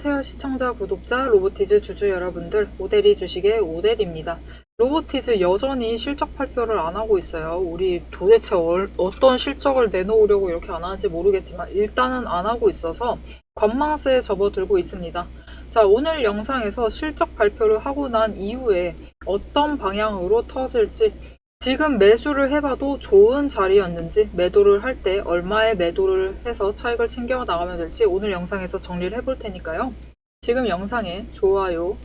안녕하세요 시청자 구독자 로보티즈 주주 여러분들, 오대리 주식의 오대리입니다. 로보티즈 여전히 실적 발표를 안 하고 있어요. 우리 도대체 어떤 실적을 내놓으려고 이렇게 안 하는지 모르겠지만 일단은 안 하고 있어서 관망세에 접어들고 있습니다. 자, 오늘 영상에서 실적 발표를 하고 난 이후에 어떤 방향으로 터질지, 지금 매수를 해봐도 좋은 자리였는지, 매도를 할 때 얼마의 매도를 해서 차익을 챙겨 나가면 될지 오늘 영상에서 정리를 해볼 테니까요. 지금 영상에 좋아요,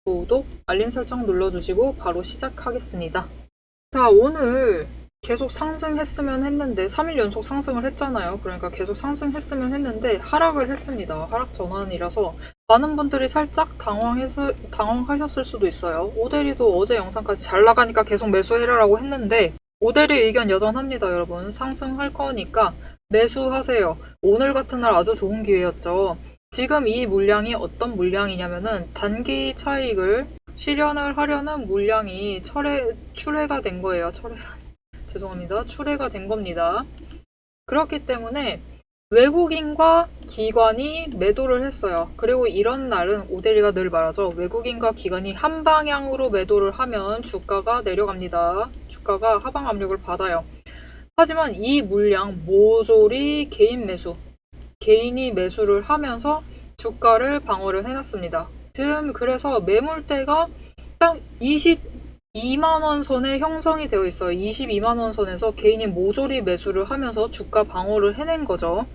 구독, 알림 설정 눌러주시고 바로 시작하겠습니다. 자, 오늘 계속 상승했으면 했는데 3일 연속 상승을 했잖아요. 그러니까 계속 상승했으면 했는데 하락을 했습니다. 하락 전환이라서 많은 분들이 살짝 당황하셨을 수도 있어요. 오대리도 어제 영상까지 잘 나가니까 계속 매수해라라고 했는데 오대리 의견 여전합니다. 여러분, 상승할 거니까 매수하세요. 오늘 같은 날 아주 좋은 기회였죠. 지금 이 물량이 어떤 물량이냐면은 단기 차익을 실현을 하려는 물량이 출회가 된 거예요. 출회가 된 겁니다. 그렇기 때문에 외국인과 기관이 매도를 했어요. 그리고 이런 날은 오대리가 늘 말하죠. 외국인과 기관이 한 방향으로 매도를 하면 주가가 내려갑니다. 주가가 하방 압력을 받아요. 하지만 이 물량 모조리 개인이 매수를 하면서 주가를 방어를 해놨습니다. 지금 그래서 매물대가 딱 22만원 선에 형성이 되어 있어요. 22만원 선에서 개인이 모조리 매수를 하면서 주가 방어를 해낸 거죠.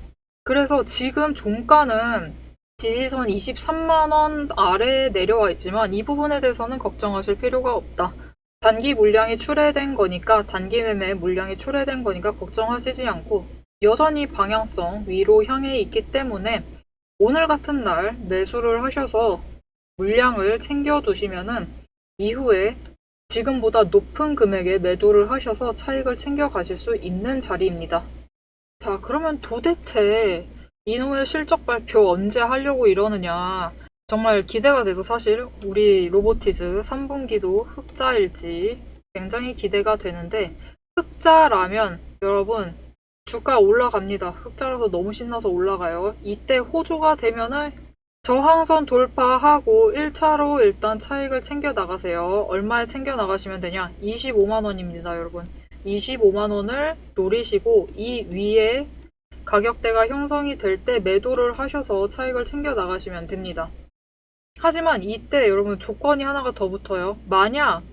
그래서 지금 종가는 지지선 23만원 아래에 내려와 있지만 이 부분에 대해서는 걱정하실 필요가 없다. 단기 물량이 출회된 거니까, 단기 매매 물량이 출회된 거니까 걱정하시지 않고 여전히 방향성 위로 향해 있기 때문에 오늘 같은 날 매수를 하셔서 물량을 챙겨 두시면은 이후에 지금보다 높은 금액에 매도를 하셔서 차익을 챙겨 가실 수 있는 자리입니다. 자, 그러면 도대체 이놈의 실적 발표 언제 하려고 이러느냐, 정말 기대가 돼서 사실 우리 로보티즈 3분기도 흑자일지 굉장히 기대가 되는데, 흑자라면 여러분 주가 올라갑니다. 흑자라서 너무 신나서 올라가요. 이때 호조가 되면은 저항선 돌파하고 1차로 일단 차익을 챙겨 나가세요. 얼마에 챙겨 나가시면 되냐? 25만원입니다, 여러분. 25만원을 노리시고 이 위에 가격대가 형성이 될 때 매도를 하셔서 차익을 챙겨 나가시면 됩니다. 하지만 이때 여러분 조건이 하나가 더 붙어요. 만약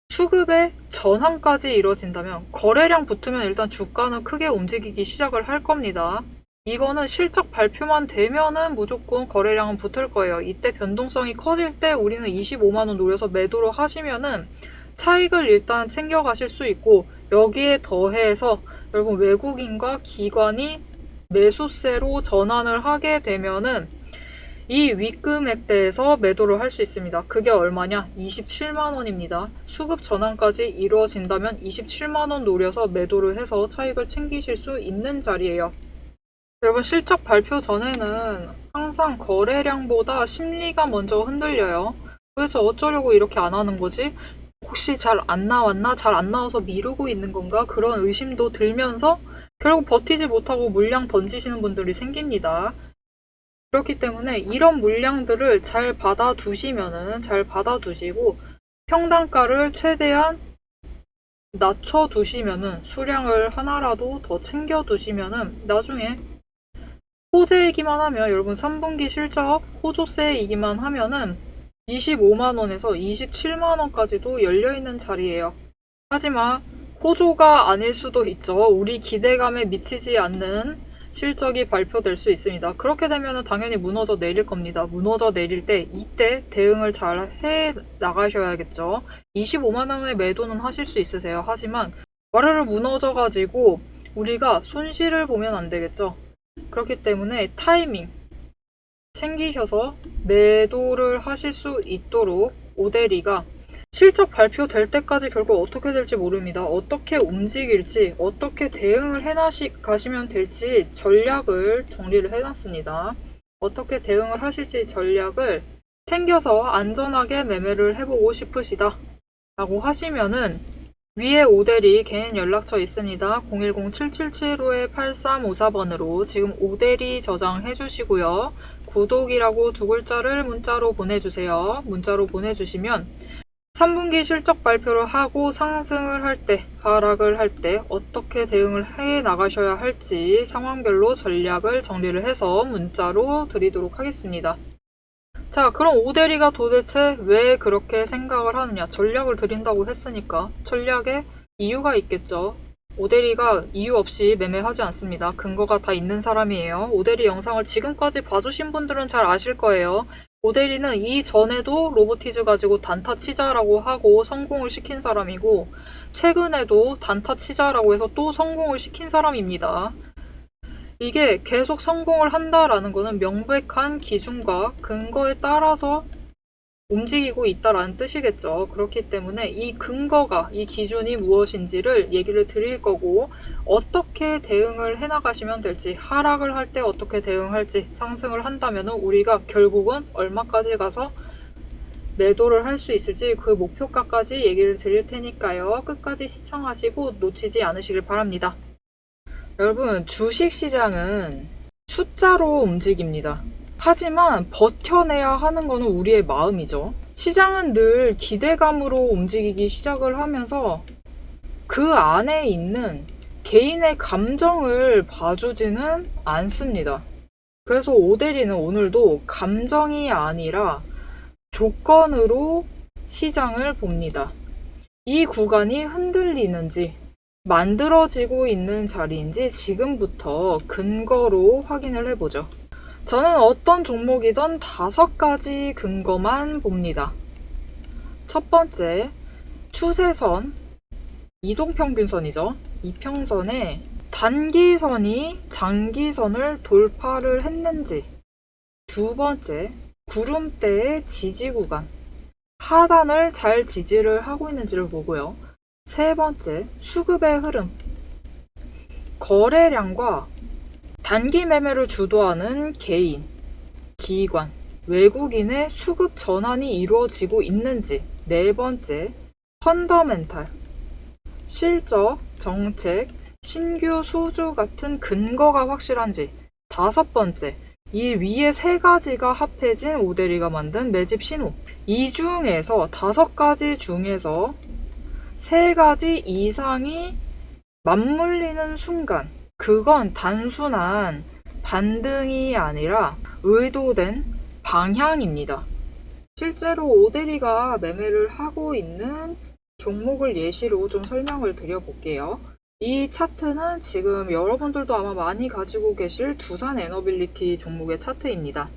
수급의 전환까지 이루어진다면, 거래량 붙으면 일단 주가는 크게 움직이기 시작을 할 겁니다. 이거는 실적 발표만 되면은 무조건 거래량은 붙을 거예요. 이때 변동성이 커질 때 우리는 25만원 노려서 매도를 하시면은 차익을 일단 챙겨 가실 수 있고, 여기에 더해서 여러분 외국인과 기관이 매수세로 전환을 하게 되면은 이 윗금액대에서 매도를 할 수 있습니다. 그게 얼마냐? 27만원입니다. 수급 전환까지 이루어진다면 27만원 노려서 매도를 해서 차익을 챙기실 수 있는 자리예요. 여러분, 실적 발표 전에는 항상 거래량보다 심리가 먼저 흔들려요. 도대체 어쩌려고 이렇게 안 하는 거지? 혹시 잘 안 나왔나? 잘 안 나와서 미루고 있는 건가? 그런 의심도 들면서 결국 버티지 못하고 물량 던지시는 분들이 생깁니다. 그렇기 때문에 이런 물량들을 잘 받아두시고 평단가를 최대한 낮춰두시면은, 수량을 하나라도 더 챙겨두시면은 나중에 호재이기만 하면, 여러분 3분기 실적 호조세이기만 하면은 25만원에서 27만원까지도 열려있는 자리예요. 하지만 호조가 아닐 수도 있죠. 우리 기대감에 미치지 않는 실적이 발표될 수 있습니다. 그렇게 되면 당연히 무너져 내릴 겁니다. 무너져 내릴 때 이때 대응을 잘 해 나가셔야겠죠. 25만원의 매도는 하실 수 있으세요. 하지만 와르르 무너져 가지고 우리가 손실을 보면 안 되겠죠. 그렇기 때문에 타이밍 챙기셔서 매도를 하실 수 있도록 오대리가 실적 발표될 때까지 결국 어떻게 될지 모릅니다. 어떻게 움직일지, 어떻게 대응을 가시면 될지 전략을 정리를 해놨습니다. 어떻게 대응을 하실지 전략을 챙겨서 안전하게 매매를 해보고 싶으시다 라고 하시면은 위에 오대리 개인 연락처 있습니다. 010-7775-8354번으로 지금 오대리 저장해 주시고요. 구독이라고 두 글자를 문자로 보내주세요. 문자로 보내주시면 3분기 실적 발표를 하고 상승을 할 때, 하락을 할 때 어떻게 대응을 해 나가셔야 할지 상황별로 전략을 정리를 해서 문자로 드리도록 하겠습니다. 자, 그럼 오대리가 도대체 왜 그렇게 생각을 하느냐? 전략을 드린다고 했으니까 전략에 이유가 있겠죠. 오대리가 이유 없이 매매하지 않습니다. 근거가 다 있는 사람이에요. 오대리 영상을 지금까지 봐주신 분들은 잘 아실 거예요. 오대리는 이전에도 로보티즈 가지고 단타 치자라고 하고 성공을 시킨 사람이고, 최근에도 단타 치자라고 해서 또 성공을 시킨 사람입니다. 이게 계속 성공을 한다라는 거는 명백한 기준과 근거에 따라서 움직이고 있다라는 뜻이겠죠. 그렇기 때문에 이 근거가, 이 기준이 무엇인지를 얘기를 드릴 거고, 어떻게 대응을 해나가시면 될지, 하락을 할 때 어떻게 대응할지, 상승을 한다면 우리가 결국은 얼마까지 가서 매도를 할 수 있을지 그 목표가까지 얘기를 드릴 테니까요. 끝까지 시청하시고 놓치지 않으시길 바랍니다. 여러분, 주식시장은 숫자로 움직입니다. 하지만 버텨내야 하는 것은 우리의 마음이죠. 시장은 늘 기대감으로 움직이기 시작을 하면서 그 안에 있는 개인의 감정을 봐주지는 않습니다. 그래서 오대리는 오늘도 감정이 아니라 조건으로 시장을 봅니다. 이 구간이 흔들리는지 만들어지고 있는 자리인지 지금부터 근거로 확인을 해보죠. 저는 어떤 종목이든 5가지 근거만 봅니다. 첫 번째, 추세선, 이동평균선이죠. 이평선에 단기선이 장기선을 돌파를 했는지. 두 번째, 구름대의 지지 구간, 하단을 잘 지지를 하고 있는지를 보고요. 세 번째, 수급의 흐름, 거래량과 단기 매매를 주도하는 개인, 기관, 외국인의 수급 전환이 이루어지고 있는지. 네 번째, 펀더멘탈, 실적, 정책, 신규 수주 같은 근거가 확실한지. 다섯 번째, 이 위에 3가지가 합해진 오대리가 만든 매집 신호. 이 중에서 5가지 중에서 3가지 이상이 맞물리는 순간, 그건 단순한 반등이 아니라 의도된 방향입니다. 실제로 오대리가 매매를 하고 있는 종목을 예시로 좀 설명을 드려볼게요. 이 차트는 지금 여러분들도 아마 많이 가지고 계실 두산 에너빌리티 종목의 차트입니다.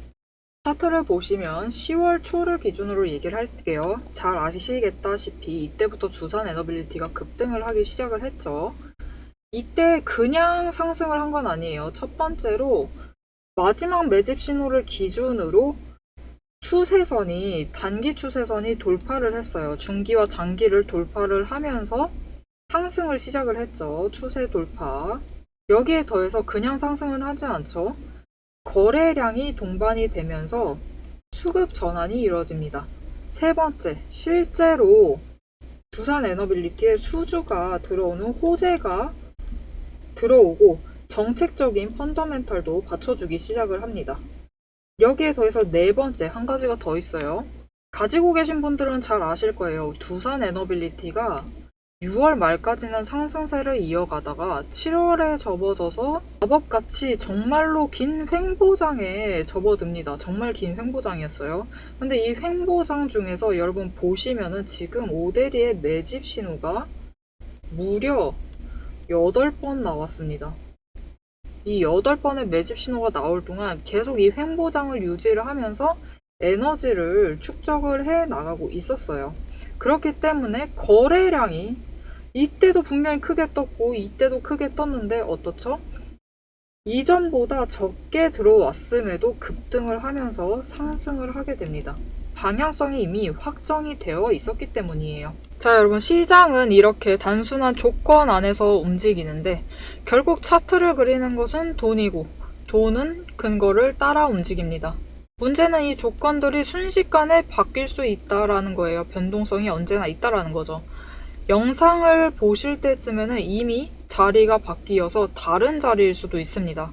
차트를 보시면 10월 초를 기준으로 얘기를 할게요. 잘 아시겠다시피 이때부터 두산 에너빌리티가 급등을 하기 시작을 했죠. 이때 그냥 상승을 한 건 아니에요. 첫 번째로 마지막 매집 신호를 기준으로 추세선이, 단기 추세선이 돌파를 했어요. 중기와 장기를 돌파를 하면서 상승을 시작을 했죠. 추세 돌파. 여기에 더해서 그냥 상승은 하지 않죠. 거래량이 동반이 되면서 수급 전환이 이루어집니다. 세 번째, 실제로 두산 에너빌리티에 수주가 들어오는 호재가 들어오고 정책적인 펀더멘털도 받쳐주기 시작을 합니다. 여기에 더해서 네 번째, 한 가지가 더 있어요. 가지고 계신 분들은 잘 아실 거예요. 두산 에너빌리티가 6월 말까지는 상승세를 이어가다가 7월에 접어져서 마법같이 정말로 긴 횡보장에 접어듭니다. 정말 긴 횡보장이었어요. 근데 이 횡보장 중에서 여러분 보시면은 지금 오대리의 매집 신호가 무려 8번 나왔습니다. 이 8번의 매집 신호가 나올 동안 계속 이 횡보장을 유지를 하면서 에너지를 축적을 해 나가고 있었어요. 그렇기 때문에 거래량이 이때도 분명히 크게 떴고 이때도 크게 떴는데 어떻죠? 이전보다 적게 들어왔음에도 급등을 하면서 상승을 하게 됩니다. 방향성이 이미 확정이 되어 있었기 때문이에요. 자, 여러분, 시장은 이렇게 단순한 조건 안에서 움직이는데 결국 차트를 그리는 것은 돈이고 돈은 근거를 따라 움직입니다. 문제는 이 조건들이 순식간에 바뀔 수 있다라는 거예요. 변동성이 언제나 있다라는 거죠. 영상을 보실 때쯤에는 이미 자리가 바뀌어서 다른 자리일 수도 있습니다.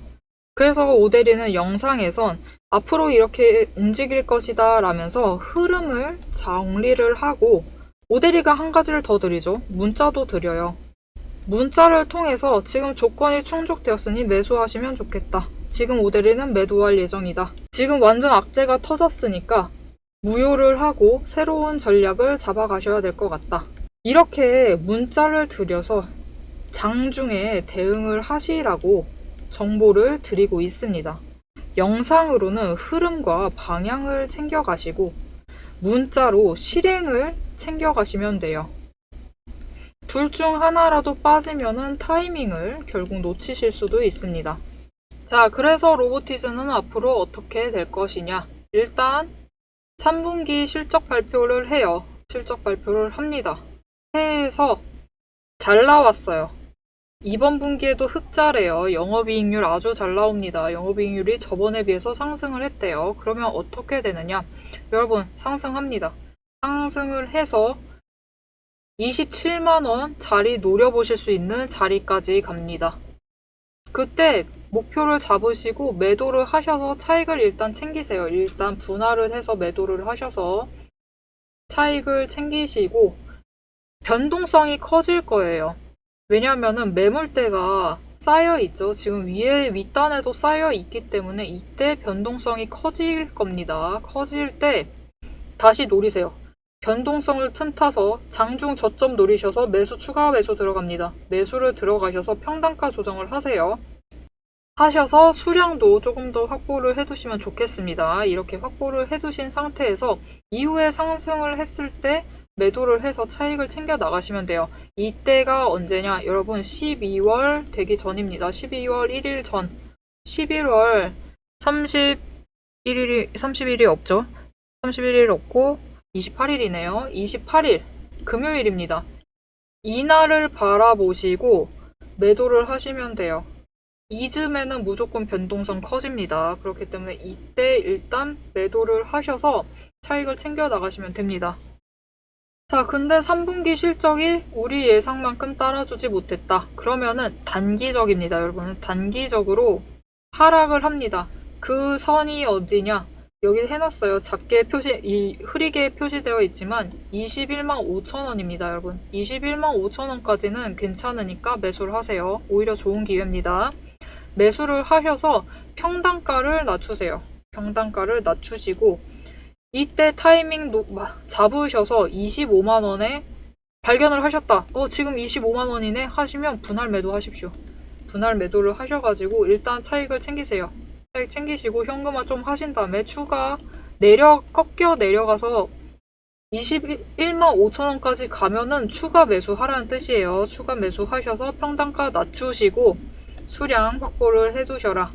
그래서 오대리는 영상에선 앞으로 이렇게 움직일 것이다 라면서 흐름을 정리를 하고 오대리가 한 가지를 더 드리죠. 문자도 드려요. 문자를 통해서 지금 조건이 충족되었으니 매수하시면 좋겠다. 지금 오대리는 매도할 예정이다. 지금 완전 악재가 터졌으니까 무효를 하고 새로운 전략을 잡아가셔야 될 것 같다. 이렇게 문자를 드려서 장중에 대응을 하시라고 정보를 드리고 있습니다. 영상으로는 흐름과 방향을 챙겨가시고 문자로 실행을 챙겨가시면 돼요. 둘 중 하나라도 빠지면은 타이밍을 결국 놓치실 수도 있습니다. 자, 그래서 로보티즈는 앞으로 어떻게 될 것이냐. 일단 3분기 실적 발표를 해요. 실적 발표를 합니다. 해에서 잘 나왔어요. 이번 분기에도 흑자래요. 영업이익률 아주 잘 나옵니다. 영업이익률이 저번에 비해서 상승을 했대요. 그러면 어떻게 되느냐? 여러분, 상승합니다. 상승을 해서 27만원 자리 노려보실 수 있는 자리까지 갑니다. 그때 목표를 잡으시고 매도를 하셔서 차익을 일단 챙기세요. 일단 분할을 해서 매도를 하셔서 차익을 챙기시고 변동성이 커질 거예요. 왜냐하면은 매물대가 쌓여 있죠. 지금 위에 윗단에도 쌓여 있기 때문에 이때 변동성이 커질 겁니다. 커질 때 다시 노리세요. 변동성을 틈타서 장중 저점 노리셔서 매수 추가 매수 들어갑니다. 매수를 들어가셔서 평단가 조정을 하세요. 하셔서 수량도 조금 더 확보를 해두시면 좋겠습니다. 이렇게 확보를 해두신 상태에서 이후에 상승을 했을 때 매도를 해서 차익을 챙겨 나가시면 돼요. 이때가 언제냐? 여러분 12월 되기 전입니다. 12월 1일 전. 11월 30일이 없죠. 31일 없고 28일이네요. 28일 금요일입니다. 이날을 바라보시고 매도를 하시면 돼요. 이쯤에는 무조건 변동성 커집니다. 그렇기 때문에 이때 일단 매도를 하셔서 차익을 챙겨 나가시면 됩니다. 자, 근데 3분기 실적이 우리 예상만큼 따라주지 못했다. 그러면은 단기적입니다, 여러분. 단기적으로 하락을 합니다. 그 선이 어디냐? 여기 해놨어요. 작게 흐리게 표시되어 있지만 21만 5천원입니다, 여러분. 21만 5천원까지는 괜찮으니까 매수를 하세요. 오히려 좋은 기회입니다. 매수를 하셔서 평단가를 낮추세요. 평단가를 낮추시고 이때 타이밍 잡으셔서 25만원에 발견을 하셨다. 지금 25만원이네 하시면 분할 매도 하십시오. 분할 매도를 하셔가지고 일단 차익을 챙기세요. 차익 챙기시고 현금화 좀 하신 다음에 추가 꺾여 내려가서 21만 5천원까지 가면은 추가 매수하라는 뜻이에요. 추가 매수하셔서 평단가 낮추시고 수량 확보를 해두셔라.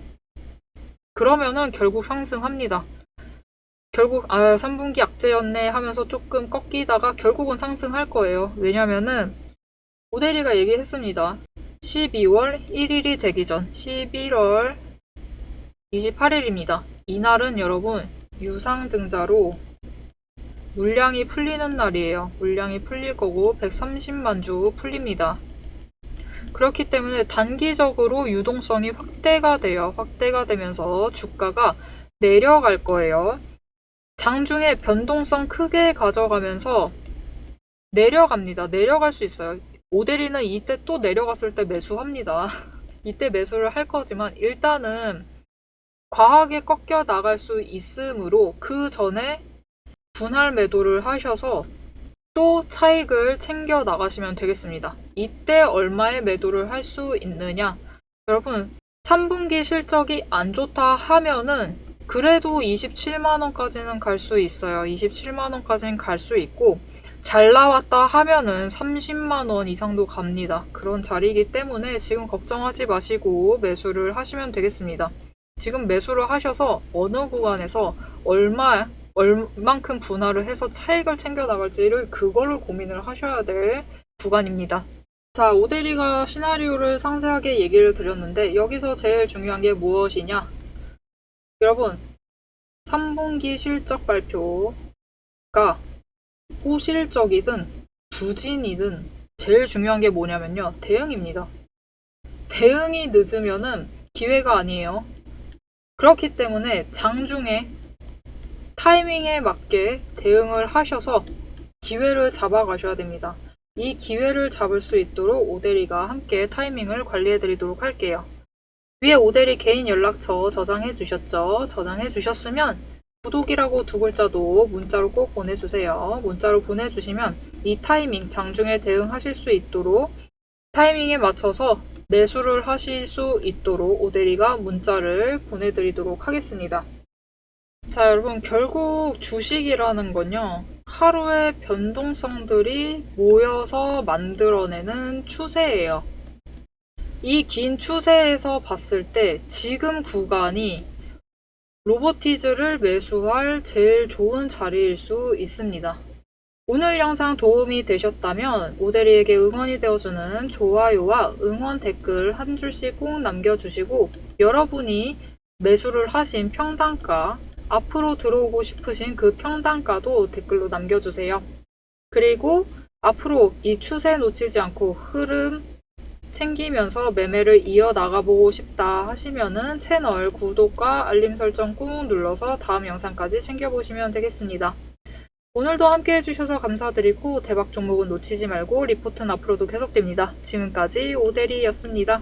그러면은 결국 상승합니다. 결국 3분기 악재였네 하면서 조금 꺾이다가 결국은 상승할 거예요. 왜냐면은 오대리가 얘기했습니다. 12월 1일이 되기 전 11월 28일입니다. 이날은 여러분 유상증자로 물량이 풀리는 날이에요. 물량이 풀릴 거고 130만 주 풀립니다. 그렇기 때문에 단기적으로 유동성이 확대가 돼요. 확대가 되면서 주가가 내려갈 거예요. 장중에 변동성 크게 가져가면서 내려갑니다. 내려갈 수 있어요. 오대리는 이때 또 내려갔을 때 매수합니다. 이때 매수를 할 거지만 일단은 과하게 꺾여 나갈 수 있으므로 그 전에 분할 매도를 하셔서 또 차익을 챙겨 나가시면 되겠습니다. 이때 얼마의 매도를 할 수 있느냐? 여러분 3분기 실적이 안 좋다 하면은 그래도 27만원까지는 갈 수 있어요. 27만원까지는 갈 수 있고 잘 나왔다 하면은 30만원 이상도 갑니다. 그런 자리이기 때문에 지금 걱정하지 마시고 매수를 하시면 되겠습니다. 지금 매수를 하셔서 어느 구간에서 얼만큼 분할을 해서 차익을 챙겨 나갈지를 그거를 고민을 하셔야 될 구간입니다. 자, 오대리가 시나리오를 상세하게 얘기를 드렸는데 여기서 제일 중요한 게 무엇이냐? 여러분 3분기 실적 발표가 호실적이든 부진이든 제일 중요한 게 뭐냐면요. 대응입니다. 대응이 늦으면은 기회가 아니에요. 그렇기 때문에 장중에 타이밍에 맞게 대응을 하셔서 기회를 잡아가셔야 됩니다. 이 기회를 잡을 수 있도록 오대리가 함께 타이밍을 관리해 드리도록 할게요. 위에 오대리 개인 연락처 저장해 주셨죠? 저장해 주셨으면 구독이라고 두 글자도 문자로 꼭 보내주세요. 문자로 보내주시면 이 타이밍 장중에 대응하실 수 있도록 타이밍에 맞춰서 매수를 하실 수 있도록 오대리가 문자를 보내드리도록 하겠습니다. 자, 여러분, 결국 주식이라는 건요, 하루의 변동성들이 모여서 만들어내는 추세예요. 이 긴 추세에서 봤을 때 지금 구간이 로보티즈를 매수할 제일 좋은 자리일 수 있습니다. 오늘 영상 도움이 되셨다면 오대리에게 응원이 되어주는 좋아요와 응원 댓글 한 줄씩 꼭 남겨주시고 여러분이 매수를 하신 평단가, 앞으로 들어오고 싶으신 그 평단가도 댓글로 남겨주세요. 그리고 앞으로 이 추세 놓치지 않고 흐름 챙기면서 매매를 이어나가보고 싶다 하시면은 채널 구독과 알림 설정 꾹 눌러서 다음 영상까지 챙겨보시면 되겠습니다. 오늘도 함께 해주셔서 감사드리고 대박 종목은 놓치지 말고 리포트는 앞으로도 계속됩니다. 지금까지 오대리였습니다.